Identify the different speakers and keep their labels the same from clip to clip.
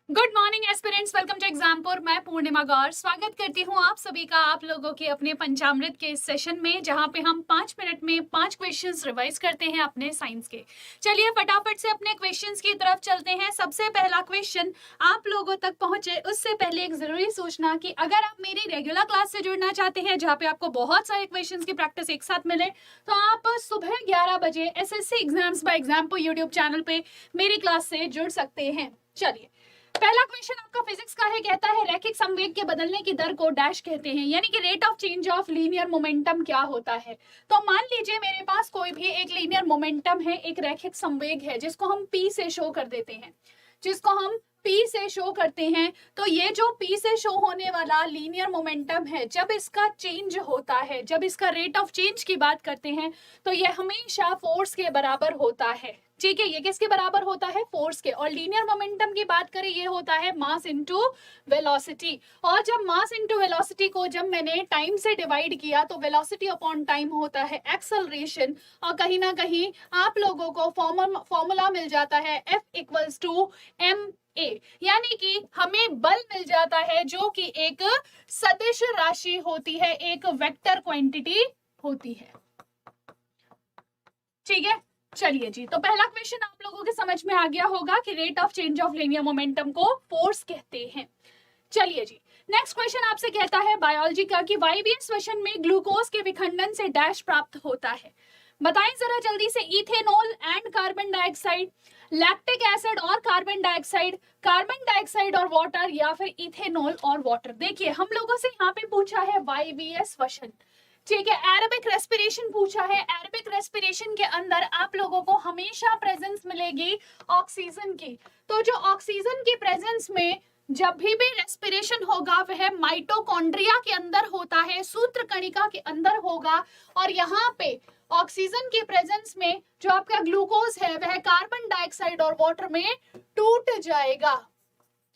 Speaker 1: Good morning aspirants, welcome to Exampur. मैं पूर्णिमा गौर स्वागत करती हूँ आप सभी का आप लोगों के अपने पंचामृत के इस सेशन में, जहाँ पे हम 5 मिनट में 5 क्वेश्चंस रिवाइज करते हैं अपने साइंस के। चलिए फटाफट से अपने क्वेश्चंस की तरफ चलते हैं। सबसे पहला क्वेश्चन आप लोगों तक पहुंचे उससे पहले एक जरूरी सूचना कि अगर आप मेरी रेगुलर क्लास से जुड़ना चाहते हैं, जहाँ पे आपको बहुत सारे क्वेश्चन की प्रैक्टिस एक साथ मिले, तो आप सुबह 11 बजे SSC exams by example YouTube channel पे मेरी क्लास से जुड़ सकते हैं। चलिए, पहला क्वेश्चन आपका फिजिक्स का है। कहता है रैखिक संवेग के बदलने की दर को डैश कहते हैं, यानी कि rate of change of linear momentum क्या होता है। तो मान लीजिए मेरे पास कोई भी एक लीनियर मोमेंटम है, एक रैखिक संवेग है, जिसको हम P से शो कर देते हैं, जिसको हम P से शो करते हैं। तो ये जो P से शो होने वाला लीनियर मोमेंटम है, जब इसका चेंज होता है, जब इसका रेट ऑफ चेंज की बात करते हैं, तो ये हमेशा फोर्स के बराबर होता है। ठीक है, ये किसके बराबर होता है? फोर्स के। और लीनियर मोमेंटम की बात करें, ये होता है मास इनटू वेलोसिटी। और जब मास इनटू वेलोसिटी को जब मैंने टाइम से डिवाइड किया, तो वेलोसिटी अपॉन टाइम होता है एक्सेलरेशन। और कहीं ना कहीं आप लोगों को फॉर्मूला मिल जाता है F इक्वल्स टू ma, यानी कि हमें बल मिल जाता है जो कि एक सदिश राशि होती है, एक वेक्टर क्वांटिटी होती है। ठीक है, चलिए जी, तो पहला क्वेश्चन आप लोगों के समझ में आ गया होगा कि rate of change of linear momentum को फोर्स कहते हैं। चलिए जी, नेक्स्ट क्वेश्चन आपसे कहता है बायोलॉजी का कि वायवीय श्वसन में ग्लूकोज के विखंडन से डैश प्राप्त होता है। बताएं जरा जल्दी से। Ethanol and carbon dioxide, lactic acid और कार्बन डाइऑक्साइड और वाटर, या फिर इथेनॉल और वाटर। देखिए, हम लोगों से यहाँ पे पूछा है वायवीय श्वसन, ठीक है। एरोबिक रेस्पिरेशन पूछा है। एरोबिक रेस्पिरेशन के अंदर आप लोगों को हमेशा प्रेजेंस मिलेगी ऑक्सीजन की। तो जो ऑक्सीजन की प्रेजेंस में जब भी रेस्पिरेशन होगा, वह माइटोकॉन्ड्रिया के अंदर होता है, सूत्र कणिका के अंदर होगा। और यहाँ पे ऑक्सीजन की प्रेजेंस में जो आपका ग्लूकोज है, वह कार्बन डाइऑक्साइड और वाटर में टूट जाएगा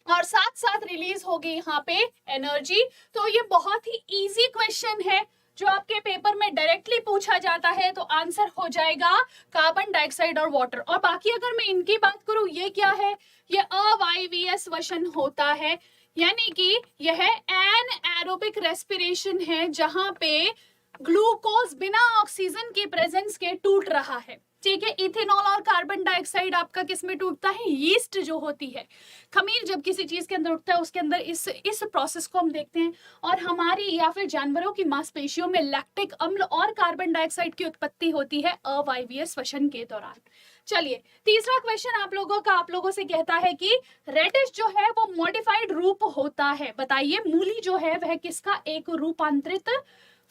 Speaker 1: और साथ साथ रिलीज होगी यहाँ पे एनर्जी। तो ये बहुत ही इजी क्वेश्चन है जो आपके पेपर में डायरेक्टली पूछा जाता है, तो आंसर हो जाएगा कार्बन डाइऑक्साइड और वाटर। और बाकी अगर मैं इनकी बात करूं, ये क्या है? ये अवायवीय श्वसन होता है, यानी कि यह एनएरोबिक रेस्पिरेशन है, जहां पे ग्लूकोज बिना ऑक्सीजन की प्रेजेंस के टूट रहा है। ठीक है, इथेनॉल और कार्बन डाइऑक्साइड आपका किस में टूटता है? यीस्ट जो होती है, खमीर जब किसी चीज के अंदर उठता है, उसके अंदर इस प्रोसेस को हम देखते हैं। और हमारी या फिर जानवरों की मांसपेशियों में लैक्टिक अम्ल और कार्बन डाइऑक्साइड की उत्पत्ति होती है अवायवीय श्वसन के दौरान। चलिए, तीसरा क्वेश्चन आप लोगों से कहता है कि रेडिश जो है वो मॉडिफाइड रूप होता है। बताइए, मूली जो है वह किसका एक रूपांतरित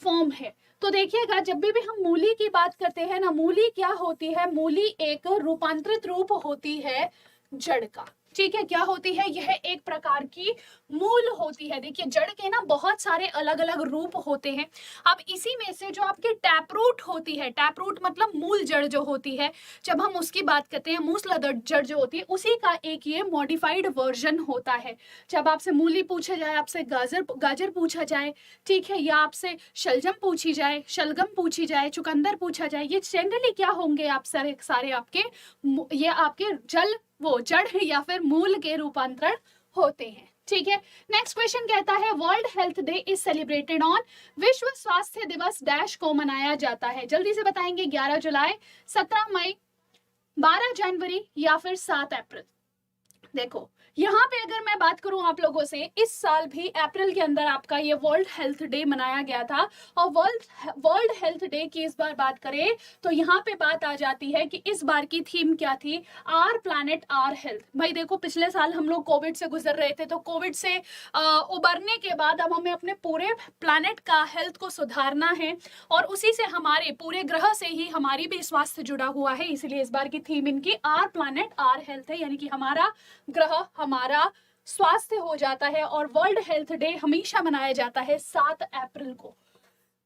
Speaker 1: फॉर्म है? तो देखिएगा, जब भी हम मूली की बात करते हैं ना, मूली क्या होती है? मूली एक रूपांतरित रूप होती है जड़ का। ठीक है, क्या होती है? यह एक प्रकार की मूल होती है। देखिए, जड़ के ना बहुत सारे अलग अलग रूप होते हैं। अब इसी में से जो आपकी टैप रूट होती है, टैप रूट मतलब मूल जड़ जो होती है, जब हम उसकी बात करते हैं, मूसलाधार जड़ जो होती है, उसी का एक ये मॉडिफाइड वर्जन होता है। जब आपसे मूली पूछा जाए, आपसे गाजर पूछा जाए, ठीक है, या आपसे शलजम पूछी जाए, शलगम पूछी जाए, चुकंदर पूछा जाए, ये जनरली क्या होंगे? आप सारे आपके ये आपके जड़ या फिर मूल के रूपांतरण होते हैं। ठीक है, नेक्स्ट क्वेश्चन कहता है world health day is celebrated on, विश्व स्वास्थ्य दिवस डैश को मनाया जाता है। जल्दी से बताएंगे। 11 जुलाई, 17 मई, 12 जनवरी, या फिर 7 अप्रैल। देखो, यहाँ पे अगर मैं बात करूं आप लोगों से, इस साल भी अप्रैल के अंदर आपका ये वर्ल्ड हेल्थ डे मनाया गया था। और वर्ल्ड हेल्थ डे की इस बार बात करें तो यहाँ पे बात आ जाती है कि इस बार की थीम क्या थी? Our planet our health. भाई देखो, पिछले साल हम लोग कोविड से गुजर रहे थे, तो कोविड से उबरने के बाद अब हमें अपने पूरे प्लैनेट का हेल्थ को सुधारना है, और उसी से हमारे पूरे ग्रह से ही हमारी भी स्वास्थ्य जुड़ा हुआ है। इसलिए इस बार की थीम इनकी आर प्लैनेट आर हेल्थ है, यानी कि हमारा ग्रह हमारा स्वास्थ्य हो जाता है। और वर्ल्ड हेल्थ डे हमेशा मनाया जाता है 7 अप्रैल को।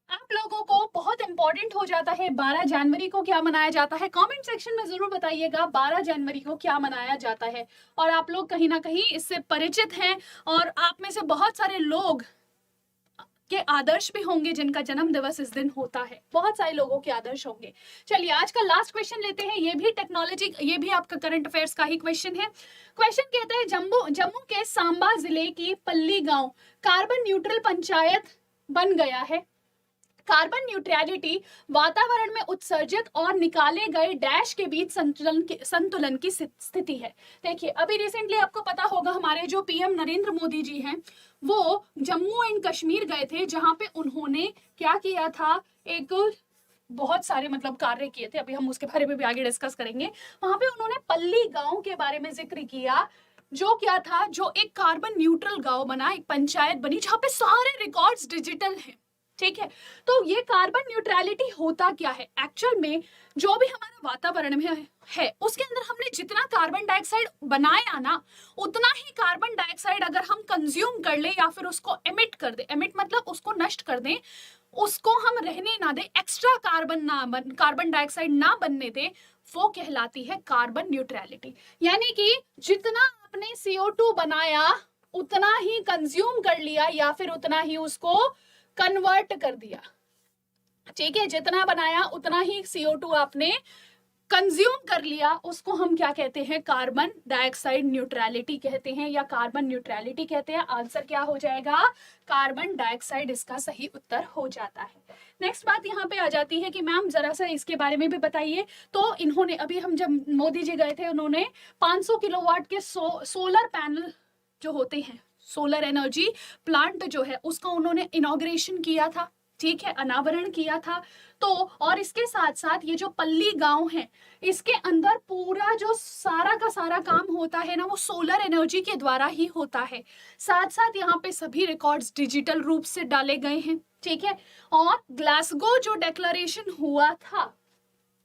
Speaker 1: आप लोगों को बहुत इंपॉर्टेंट हो जाता है 12 जनवरी को क्या मनाया जाता है? कमेंट सेक्शन में जरूर बताइएगा 12 जनवरी को क्या मनाया जाता है। और आप लोग कहीं ना कहीं इससे परिचित हैं, और आप में से बहुत सारे लोग के आदर्श भी होंगे जिनका जन्म दिवस इस दिन होता है, बहुत सारे लोगों के आदर्श होंगे। चलिए आज का लास्ट क्वेश्चन लेते हैं, ये भी टेक्नोलॉजी, ये भी आपका करंट अफेयर्स का ही क्वेश्चन है। क्वेश्चन कहता है जम्मू के सांबा जिले की पल्ली गांव कार्बन न्यूट्रल पंचायत बन गया है। कार्बन न्यूट्रलिटी वातावरण में उत्सर्जित और निकाले गए डैश के बीच संतुलन की स्थिति है। देखिए अभी रिसेंटली आपको पता होगा हमारे जो पीएम नरेंद्र मोदी जी हैं वो जम्मू एंड कश्मीर गए थे, जहां पे उन्होंने क्या किया था, एक बहुत सारे मतलब कार्य किए थे, अभी हम उसके बारे में भी आगे डिस्कस करेंगे। वहां पे उन्होंने पल्ली गांव के बारे में जिक्र किया, जो क्या था, जो एक कार्बन न्यूट्रल गांव बना, एक पंचायत बनी जहां पे सारे रिकॉर्ड्स डिजिटल हैं। ठीक है, तो ये कार्बन न्यूट्रलिटी होता क्या है, एक्चुअल में जो भी हमारा वातावरण में है उसके अंदर हमने जितना कार्बन डाइऑक्साइड बनाया ना, उतना ही कार्बन डाइऑक्साइड अगर हम कंज्यूम कर ले या फिर उसको एमिट कर दे, एमिट मतलब उसको नष्ट कर दें, उसको हम रहने ना दे, एक्स्ट्रा कार्बन डाइऑक्साइड ना बनने दे, वो कहलाती है कार्बन न्यूट्रलिटी। यानी कि जितना आपने CO2 बनाया उतना ही कंज्यूम कर लिया या फिर उतना ही उसको कन्वर्ट कर दिया। ठीक है, जितना बनाया उतना ही CO2 आपने कंज्यूम कर लिया, उसको हम क्या कहते हैं, कार्बन डाइऑक्साइड न्यूट्रलिटी कहते हैं या कार्बन न्यूट्रलिटी कहते हैं। आंसर क्या हो जाएगा, कार्बन डाइऑक्साइड इसका सही उत्तर हो जाता है। नेक्स्ट बात यहाँ पे आ जाती है कि मैम जरा सा इसके बारे में भी बताइए। तो इन्होंने अभी हम जब मोदी जी गए थे, उन्होंने 500 किलोवाट के सोलर पैनल जो होते हैं, सोलर एनर्जी प्लांट जो है, उसका उन्होंने इनॉग्रेशन किया था। ठीक है, अनावरण किया था। तो और इसके साथ साथ ये जो पल्ली गांव है, इसके अंदर पूरा जो सारा का सारा काम होता है ना, वो सोलर एनर्जी के द्वारा ही होता है। साथ साथ यहाँ पे सभी रिकॉर्ड्स डिजिटल रूप से डाले गए हैं। ठीक है, और ग्लासगो जो डिक्लेरेशन हुआ था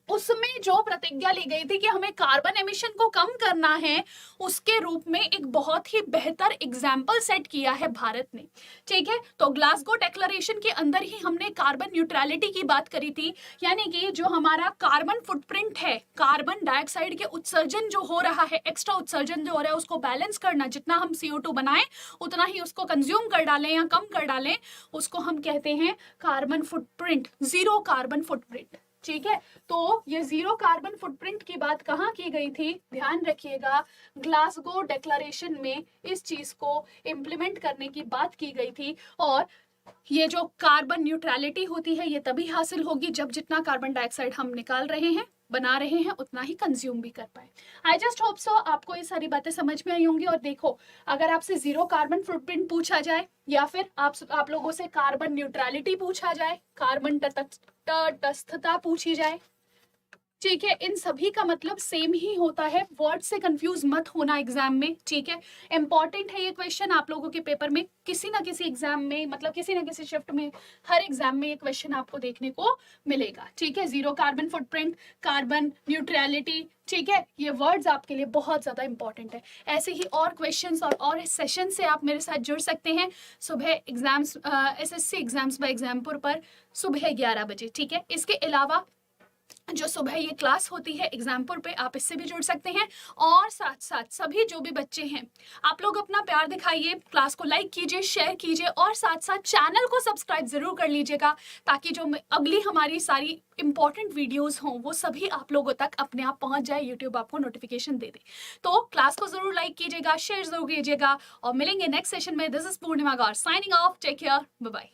Speaker 1: उसमें जो प्रतिज्ञा ली गई थी कि हमें कार्बन एमिशन को कम करना है, उसके रूप में एक बहुत ही बेहतर एग्जाम्पल सेट किया है भारत ने। ठीक है, तो ग्लासगो डिक्लेरेशन के अंदर ही हमने कार्बन न्यूट्रलिटी की बात करी थी, यानी कि जो हमारा कार्बन फुटप्रिंट है, कार्बन डाइऑक्साइड के उत्सर्जन जो हो रहा है, एक्स्ट्रा उत्सर्जन जो हो रहा है, उसको बैलेंस करना, जितना हम CO2 बनाएं उतना ही उसको कंज्यूम कर डालें या कम कर डालें, उसको हम कहते हैं carbon footprint, zero carbon footprint. ठीक है, तो ये जीरो कार्बन फुटप्रिंट की बात कहाँ की गई थी, ध्यान रखिएगा, ग्लासगो डिक्लेरेशन में इस चीज को इम्प्लीमेंट करने की बात की गई थी। और ये जो कार्बन न्यूट्रलिटी होती है, ये तभी हासिल होगी जब जितना कार्बन डाइऑक्साइड हम निकाल रहे हैं, बना रहे हैं, उतना ही कंज्यूम भी कर पाए। आई जस्ट होप सो आपको ये सारी बातें समझ में आई होंगी। और देखो, अगर आपसे जीरो कार्बन फुटप्रिंट पूछा जाए या फिर आप लोगों से कार्बन न्यूट्रलिटी पूछा जाए, कार्बन तटस्थता पूछी जाए, ठीक है, इन सभी का मतलब सेम ही होता है। वर्ड से कंफ्यूज मत होना एग्जाम में। ठीक है, इंपॉर्टेंट है ये क्वेश्चन आप लोगों के पेपर में, किसी ना किसी एग्जाम में, मतलब किसी ना किसी शिफ्ट में, हर एग्जाम में ये क्वेश्चन आपको देखने को मिलेगा। ठीक है, zero carbon footprint, carbon neutrality, ठीक है, ये वर्ड्स आपके लिए बहुत ज्यादा इंपॉर्टेंट है। ऐसे ही और क्वेश्चंस और सेशन से आप मेरे साथ जुड़ सकते हैं सुबह exams, SSC exams by Exampur पर सुबह 11 बजे। ठीक है, इसके अलावा जो सुबह ये क्लास होती है एग्जामपुर पे, आप इससे भी जुड़ सकते हैं। और साथ साथ सभी जो भी बच्चे हैं, आप लोग अपना प्यार दिखाइए, क्लास को लाइक कीजिए, शेयर कीजिए और साथ साथ चैनल को सब्सक्राइब जरूर कर लीजिएगा, ताकि जो अगली हमारी सारी इंपॉर्टेंट वीडियोस हों वो सभी आप लोगों तक अपने आप पहुंच जाए, यूट्यूब आपको नोटिफिकेशन दे दे। तो क्लास को जरूर लाइक कीजिएगा, शेयर जरूर कीजिएगा और मिलेंगे नेक्स्ट सेशन में। This is Purnima Gaur signing off, take care, bye bye.